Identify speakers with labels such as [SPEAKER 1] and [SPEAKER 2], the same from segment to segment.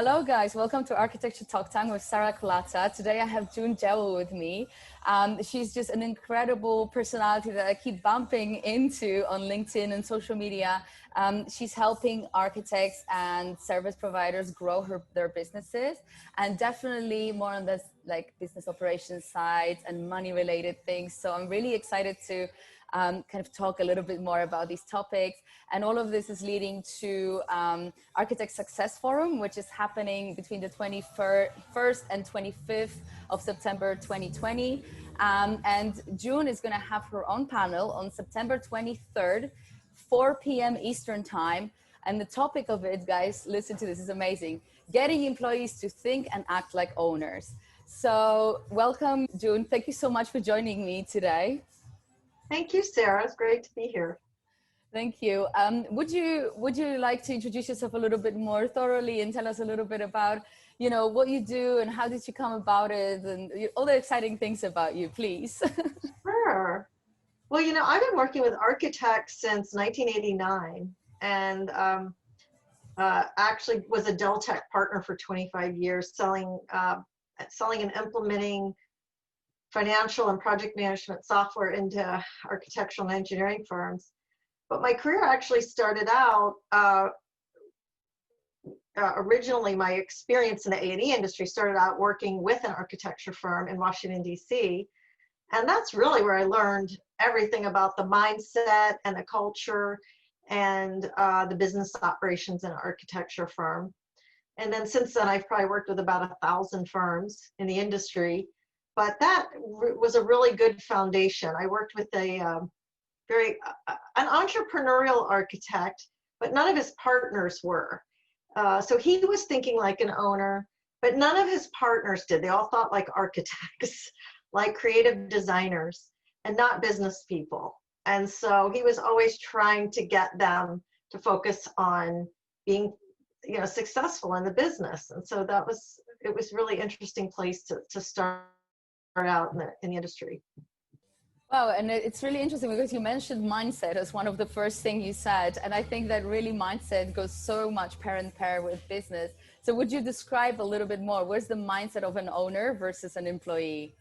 [SPEAKER 1] Hello guys, welcome to Architecture Talk Time with Sarah Kulata. Today I have June Jewell with me. She's just an incredible personality that I keep bumping into on LinkedIn and social media. She's helping architects and service providers grow their businesses, and definitely more on this like business operations side and money related things. So I'm really excited to kind of talk a little bit more about these topics. And all of this is leading to Architects Sucess Forum, which is happening between the 21st and 25th of September 2020. And June is going to have her own panel on September 23rd, 4 p.m. Eastern time. And the topic of it, guys, listen to this, is amazing. Getting employees to think and act like owners. So welcome, June. Thank you so much for joining me today.
[SPEAKER 2] Thank you, Sarah. It's great to be here.
[SPEAKER 1] Thank you. Would you like to introduce yourself a little bit more thoroughly and tell us a little bit about, you know, what you do and how did you come about it and all the exciting things about you, please?
[SPEAKER 2] Sure. Well, you know, I've been working with architects since 1989 and actually was a Dell Tech partner for 25 years, selling and implementing financial and project management software into architectural and engineering firms. But my career actually started out, originally my experience in the A&E industry started out working with an architecture firm in Washington, D.C. And that's really where I learned everything about the mindset and the culture and the business operations in an architecture firm. And then since then, I've probably worked with about 1,000 firms in the industry. But that was a really good foundation. I worked with an entrepreneurial architect, but none of his partners were. So he was thinking like an owner, but none of his partners did. They all thought like architects, like creative designers, and not business people. And so he was always trying to get them to focus on being, you know, successful in the business. And so it was really interesting place to start out in the industry.
[SPEAKER 1] Wow, and it's really interesting because you mentioned mindset as one of the first things you said, and I think that really mindset goes so much pair in pair with business. So would you describe a little bit more, where's the mindset of an owner versus an employee?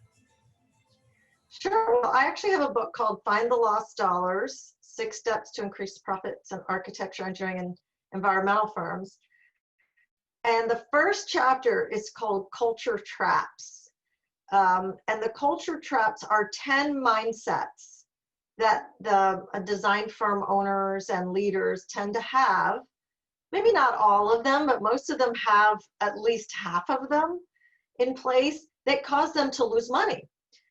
[SPEAKER 2] Sure. Well, I actually have a book called Find the Lost Dollars, 6 Steps to Increase Profits in Architecture, Engineering, and Environmental Firms. And the first chapter is called Culture Traps. And the culture traps are 10 mindsets that the design firm owners and leaders tend to have. Maybe not all of them, but most of them have at least half of them in place that cause them to lose money.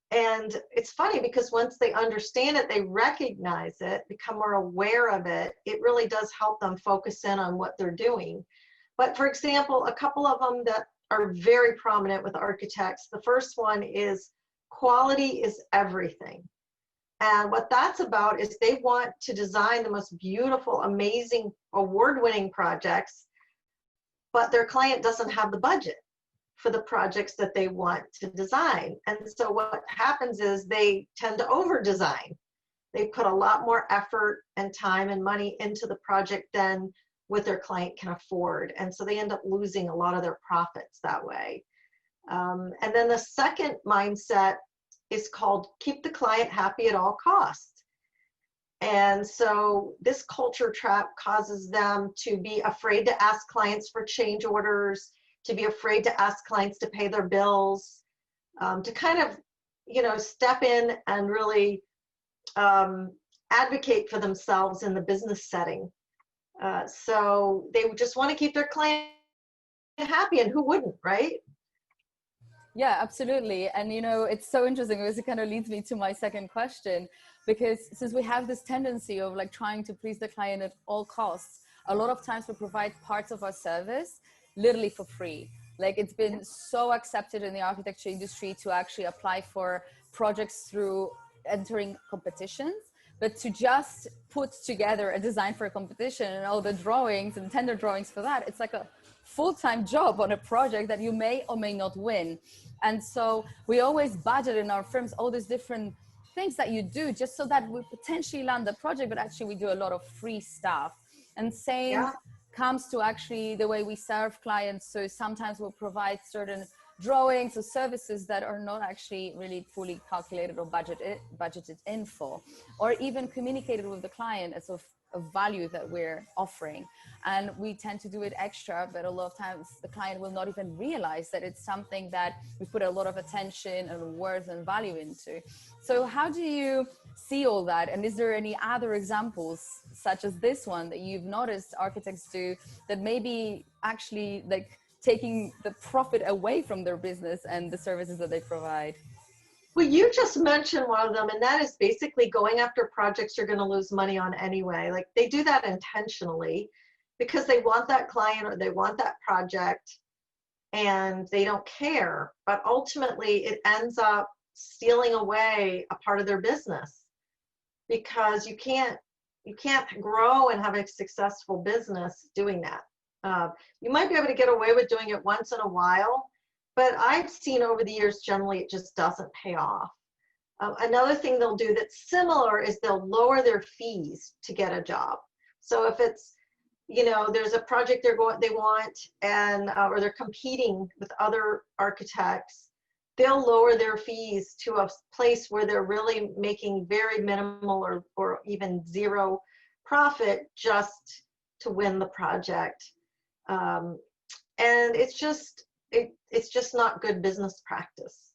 [SPEAKER 2] And it's funny because once they understand it, they recognize it, become more aware of it, it really does help them focus in on what they're doing. But for example, a couple of them that are very prominent with architects. The first one is quality is everything. And what that's about is they want to design the most beautiful, amazing, award-winning projects, but their client doesn't have the budget for the projects that they want to design. And so what happens is they tend to over-design. They put a lot more effort and time and money into the project than what their client can afford. And so they end up losing a lot of their profits that way. And then the second mindset is called keep the client happy at all costs. And so this culture trap causes them to be afraid to ask clients for change orders, to be afraid to ask clients to pay their bills, to kind of, you know, step in and really advocate for themselves in the business setting. So they just want to keep their client happy, and who wouldn't, right?
[SPEAKER 1] Yeah, absolutely. And you know, it's so interesting because it kind of leads me to my second question, because since we have this tendency of like trying to please the client at all costs, a lot of times we provide parts of our service literally for free. Like it's been so accepted in the architecture industry to actually apply for projects through entering competitions. But to just put together a design for a competition and all the drawings and tender drawings for that, it's like a full-time job on a project that you may or may not win. And so we always budget in our firms all these different things that you do just so that we potentially land the project, but actually we do a lot of free stuff. And same comes to actually the way we serve clients, so sometimes we'll provide certain drawings or services that are not actually really fully calculated or budgeted in for, or even communicated with the client as of value that we're offering. And we tend to do it extra, but a lot of times the client will not even realize that it's something that we put a lot of attention and worth and value into. So how do you see all that? And is there any other examples such as this one that you've noticed architects do that maybe actually like taking the profit away from their business and the services that they provide?
[SPEAKER 2] Well, you just mentioned one of them, and that is basically going after projects you're going to lose money on anyway. Like they do that intentionally because they want that client or they want that project and they don't care. But ultimately, it ends up stealing away a part of their business because you can't grow and have a successful business doing that. You might be able to get away with doing it once in a while, but I've seen over the years, generally, it just doesn't pay off. Another thing they'll do that's similar is they'll lower their fees to get a job. So if it's, you know, there's a project they want, and or they're competing with other architects, they'll lower their fees to a place where they're really making very minimal or even zero profit just to win the project. And it's just not good business practice.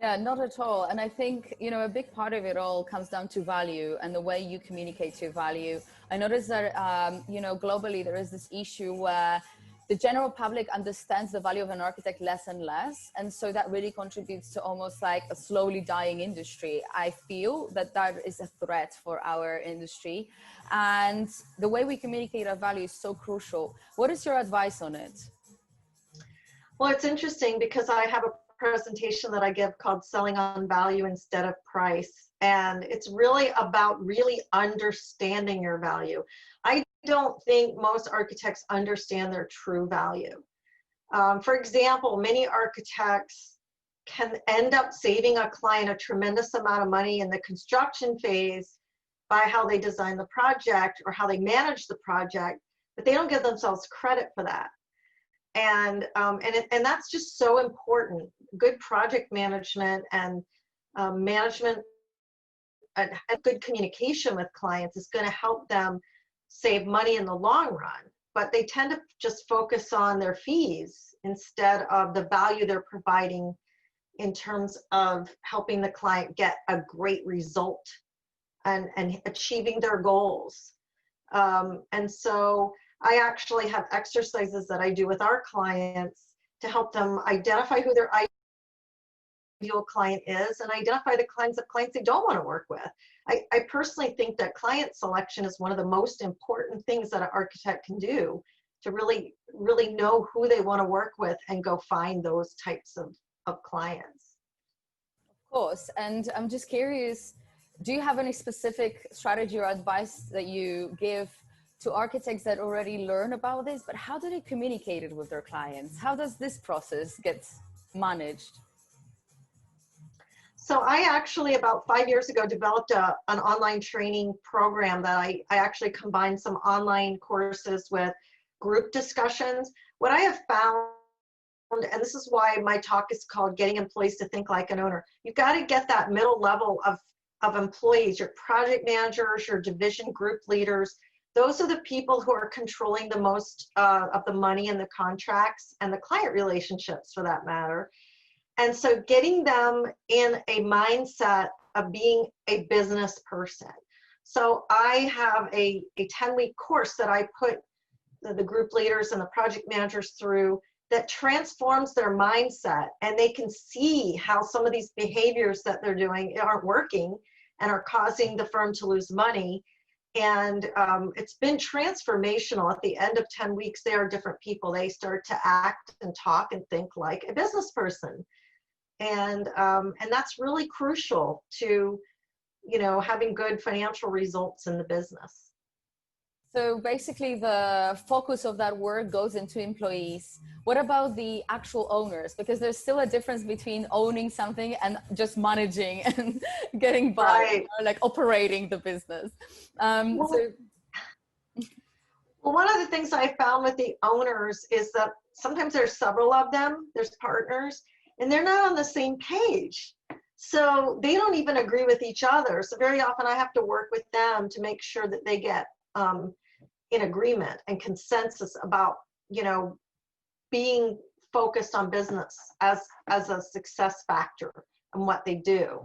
[SPEAKER 1] Yeah, not at all. And I think, you know, a big part of it all comes down to value and the way you communicate your value. I noticed that, you know, globally, there is this issue where the general public understands the value of an architect less and less. And so that really contributes to almost like a slowly dying industry. I feel that that is a threat for our industry. And the way we communicate our value is so crucial. What is your advice on it?
[SPEAKER 2] Well, it's interesting because I have a presentation that I give called Selling on Value Instead of Price. And it's really about really understanding your value. I don't think most architects understand their true value. For example, many architects can end up saving a client a tremendous amount of money in the construction phase by how they design the project or how they manage the project, but they don't give themselves credit for that. And that's just so important. Good project management and management and good communication with clients is going to help them save money in the long run. But they tend to just focus on their fees instead of the value they're providing in terms of helping the client get a great result and achieving their goals. And so I actually have exercises that I do with our clients to help them identify who their ideal client is and identify the kinds of clients they don't want to work with. I personally think that client selection is one of the most important things that an architect can do to really know who they want to work with and go find those types of clients.
[SPEAKER 1] Of course. And I'm just curious, do you have any specific strategy or advice that you give to architects that already learn about this, but how do they communicate it with their clients? How does this process get managed?
[SPEAKER 2] So I actually, about 5 years ago, developed an online training program that I actually combined some online courses with group discussions. What I have found, and this is why my talk is called Getting Employees to Think Like an Owner, you've got to get that middle level of employees, your project managers, your division group leaders. Those are the people who are controlling the most of the money and the contracts and the client relationships, for that matter. And so getting them in a mindset of being a business person. So I have a 10-week course that I put the group leaders and the project managers through that transforms their mindset, and they can see how some of these behaviors that they're doing aren't working and are causing the firm to lose money. And it's been transformational. At the end of 10 weeks, they are different people. They start to act and talk and think like a business person. And that's really crucial to, you know, having good financial results in the business.
[SPEAKER 1] So basically the focus of that work goes into employees. What about the actual owners? Because there's still a difference between owning something and just managing and getting by,
[SPEAKER 2] right,
[SPEAKER 1] or like operating the business.
[SPEAKER 2] Well, one of the things I found with the owners is that sometimes there's several of them, there's partners, and they're not on the same page. So they don't even agree with each other. So very often I have to work with them to make sure that they get in agreement and consensus about, you know, being focused on business as a success factor and what they do.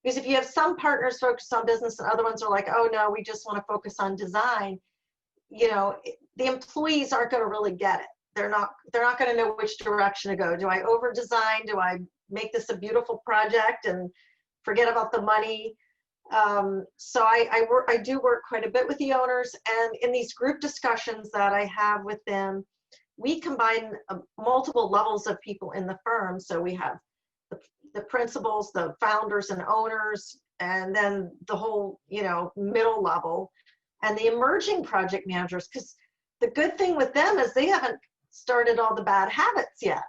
[SPEAKER 2] Because if you have some partners focused on business and other ones are like, oh no, we just want to focus on design, you know, the employees aren't going to really get it. They're not going to know which direction to go. Do I over design? Do I make this a beautiful project and forget about the money? So I do work quite a bit with the owners, and in these group discussions that I have with them, we combine multiple levels of people in the firm. So we have the principals, the founders and owners, and then the whole, you know, middle level, and the emerging project managers, because the good thing with them is they haven't started all the bad habits yet.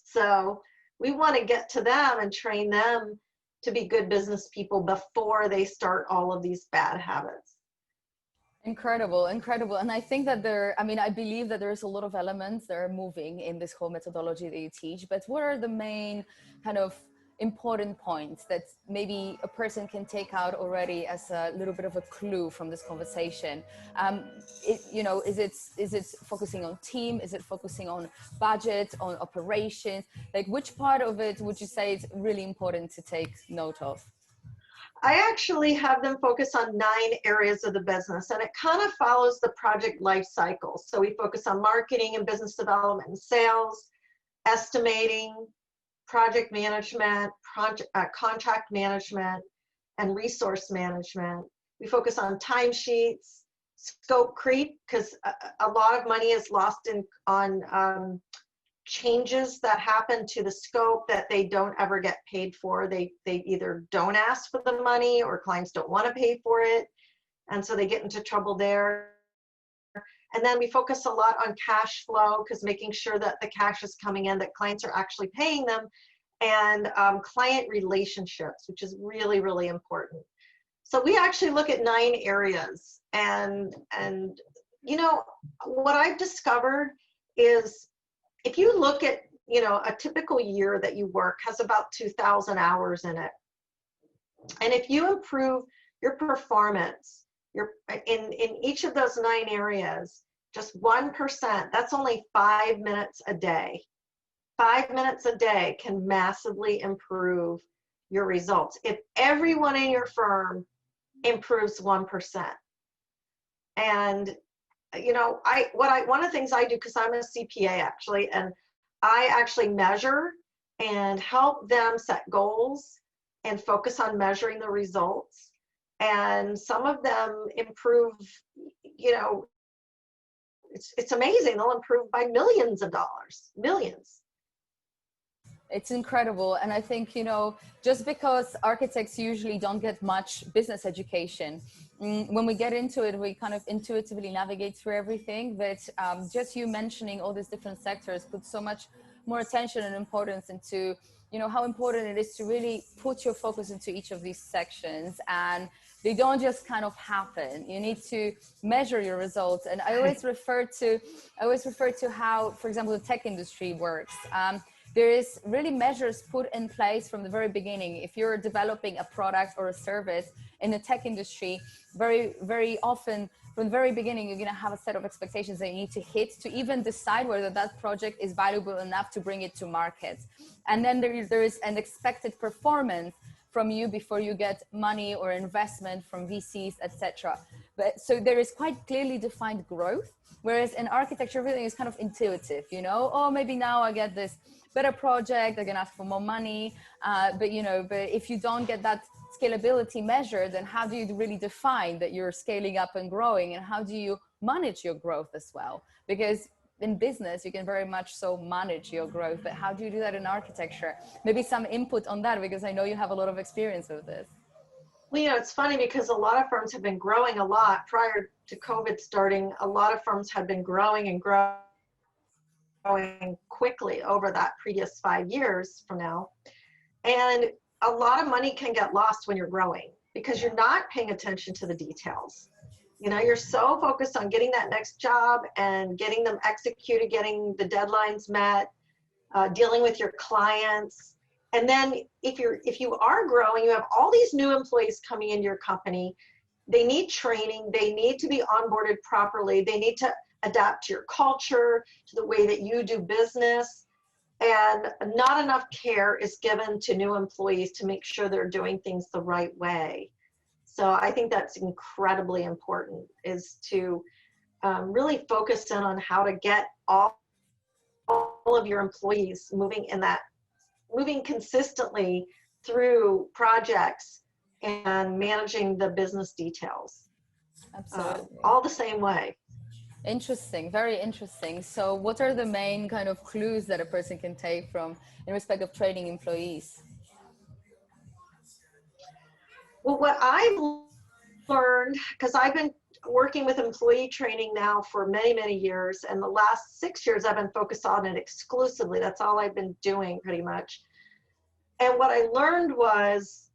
[SPEAKER 2] So we want to get to them and train them to be good business people before they start all of these bad habits.
[SPEAKER 1] Incredible, incredible. And I think that I believe that there's a lot of elements that are moving in this whole methodology that you teach, but what are the main kind of important points that maybe a person can take out already as a little bit of a clue from this conversation? Is it focusing on team? Is it focusing on budget, on operations? Like, which part of it would you say is really important to take note of?
[SPEAKER 2] I actually have them focus on 9 areas of the business, and it kind of follows the project life cycle. So we focus on marketing and business development and sales, estimating, project management, contract management, and resource management. We focus on timesheets, scope creep, because a lot of money is lost on changes that happen to the scope that they don't ever get paid for. They either don't ask for the money or clients don't want to pay for it, and so they get into trouble there. And then we focus a lot on cash flow, because making sure that the cash is coming in, that clients are actually paying them, and client relationships, which is really, really important. So we actually look at 9 areas, and you know, what I've discovered is if you look at, you know, a typical year that you work has about 2,000 hours in it. And if you improve your performance, in each of those 9 areas, just 1%, that's only 5 minutes a day. 5 minutes a day can massively improve your results. If everyone in your firm improves 1%. And you know, one of the things I do, because I'm a CPA actually, and I actually measure and help them set goals and focus on measuring the results. And some of them improve, you know, it's amazing. They'll improve by millions of dollars, millions.
[SPEAKER 1] It's incredible. And I think, you know, just because architects usually don't get much business education, when we get into it, we kind of intuitively navigate through everything. But just you mentioning all these different sectors puts so much more attention and importance into, you know, how important it is to really put your focus into each of these sections. And they don't just kind of happen. You need to measure your results. And I always refer to how, for example, the tech industry works. There is really measures put in place from the very beginning. If you're developing a product or a service in the tech industry, very, very often from the very beginning, you're going to have a set of expectations that you need to hit to even decide whether that project is valuable enough to bring it to market. And then there is an expected performance from you before you get money or investment from VCs, etc. But so there is quite clearly defined growth, whereas in architecture, everything is kind of intuitive, you know, oh, maybe now I get this better project, they're gonna ask for more money, but if you don't get that scalability measure, then how do you really define that you're scaling up and growing, and how do you manage your growth as well? Because in business, you can very much so manage your growth, but how do you do that in architecture? Maybe some input on that, because I know you have a lot of experience with this.
[SPEAKER 2] Well, you know, it's funny because a lot of firms have been growing a lot prior to COVID starting. A lot of firms had been growing and growing quickly over that previous 5 years from now. And a lot of money can get lost when you're growing because you're not paying attention to the details. You know, you're so focused on getting that next job and getting them executed, getting the deadlines met, dealing with your clients. And then if you are growing, you have all these new employees coming into your company. They need training. They need to be onboarded properly. They need to adapt to your culture, to the way that you do business. And not enough care is given to new employees to make sure they're doing things the right way. So I think that's incredibly important, is to really focus in on how to get all of your employees moving consistently through projects and managing the business details.
[SPEAKER 1] Absolutely.
[SPEAKER 2] All the same way.
[SPEAKER 1] Interesting, very interesting. So what are the main kind of clues that a person can take from in respect of training employees?
[SPEAKER 2] Well, what I've learned, because I've been working with employee training now for many, many years, and the last 6 years I've been focused on it exclusively. That's all I've been doing pretty much. And what I learned was,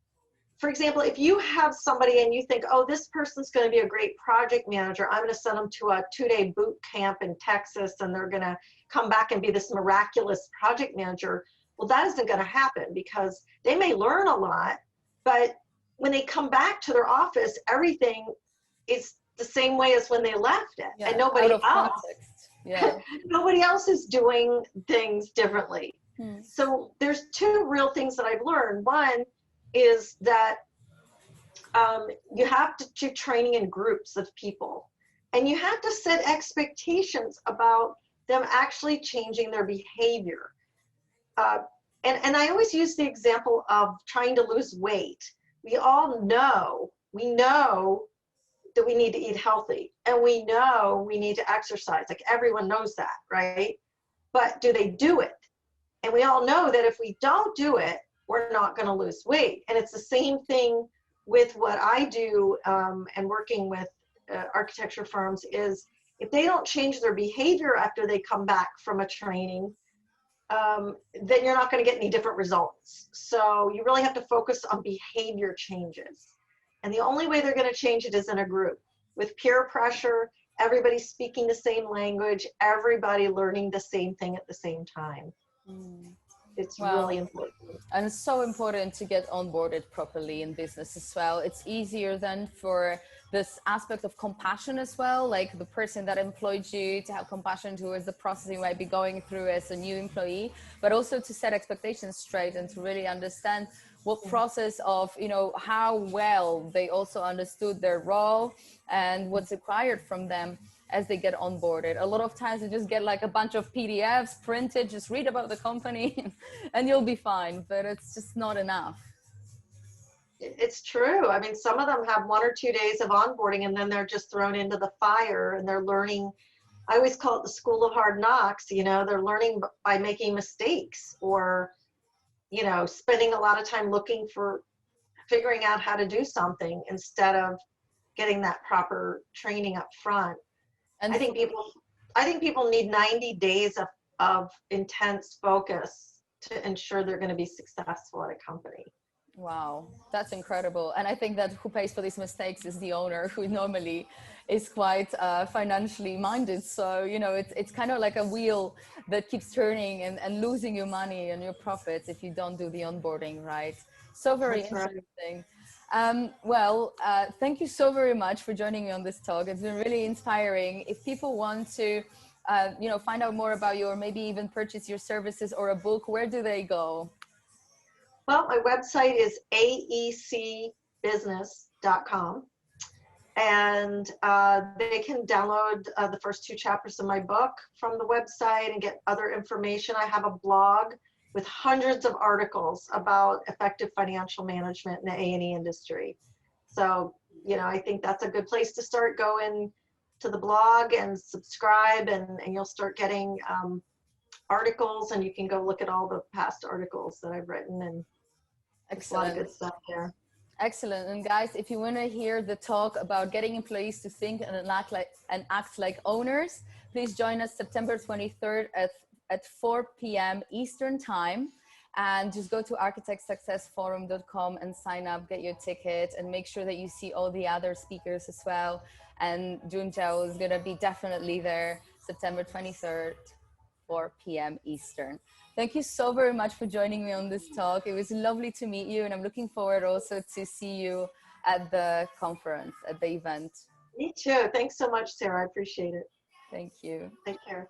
[SPEAKER 2] for example, if you have somebody and you think, oh, this person's going to be a great project manager, I'm going to send them to a 2-day boot camp in Texas and they're going to come back and be this miraculous project manager. Well, that isn't going to happen, because they may learn a lot, but when they come back to their office, everything is the same way as when they left it.
[SPEAKER 1] Yeah,
[SPEAKER 2] and nobody else,
[SPEAKER 1] yeah.
[SPEAKER 2] nobody else is doing things differently. So there's 2 real things that I've learned. One is that you have to do training in groups of people, and you have to set expectations about them actually changing their behavior. And I always use the example of trying to lose weight. We know that we need to eat healthy, and we know we need to exercise. Like, everyone knows that, right? But do they do it? And we all know that if we don't do it, we're not going to lose weight. And it's the same thing with what I do and working with architecture firms, is if they don't change their behavior after they come back from a training, then you're not going to get any different results. So you really have to focus on behavior changes. And the only way they're going to change it is in a group with peer pressure, everybody speaking the same language, everybody learning the same thing at the same time. It's really important.
[SPEAKER 1] And it's so important to get onboarded properly in business as well. It's easier then for this aspect of compassion as well, like the person that employed you, to have compassion towards the process you might be going through as a new employee, but also to set expectations straight and to really understand what process of, you know, how well they also understood their role and what's required from them as they get onboarded. A lot of times they just get like a bunch of PDFs printed, just read about the company and you'll be fine, but it's just not enough.
[SPEAKER 2] It's true. I mean, some of them have 1 or 2 days of onboarding and then they're just thrown into the fire, and they're learning. I always call it the school of hard knocks. You know, they're learning by making mistakes, or, you know, spending a lot of time figuring out how to do something instead of getting that proper training up front. And I think people need 90 days of intense focus to ensure they're going to be successful at a company.
[SPEAKER 1] Wow, that's incredible. And I think that who pays for these mistakes is the owner, who normally is quite financially minded. So, you know, it's kind of like a wheel that keeps turning and losing your money and your profits if you don't do the onboarding right. So very interesting. Right. Thank you so very much for joining me on this talk. It's been really inspiring. If people want to, you know, find out more about you, or maybe even purchase your services or a book, where do they go?
[SPEAKER 2] Well, my website is aecbusiness.com, and they can download the first 2 chapters of my book from the website and get other information. I have a blog with hundreds of articles about effective financial management in the A&E industry. So, you know, I think that's a good place to start. Go in to the blog and subscribe, and you'll start getting articles, and you can go look at all the past articles that I've written, and a lot of good stuff there.
[SPEAKER 1] Excellent. And guys, if you want to hear the talk about getting employees to think and act like owners, please join us September 23rd at 4 p.m. Eastern time. And just go to architectsuccessforum.com and sign up, get your ticket, and make sure that you see all the other speakers as well. And June Jewell is going to be definitely there September 23rd, 4 p.m. Eastern. Thank you so very much for joining me on this talk. It was lovely to meet you, and I'm looking forward also to see you at the conference, at the event.
[SPEAKER 2] Me too. Thanks so much, Sarah. I appreciate it.
[SPEAKER 1] Thank you.
[SPEAKER 2] Take care.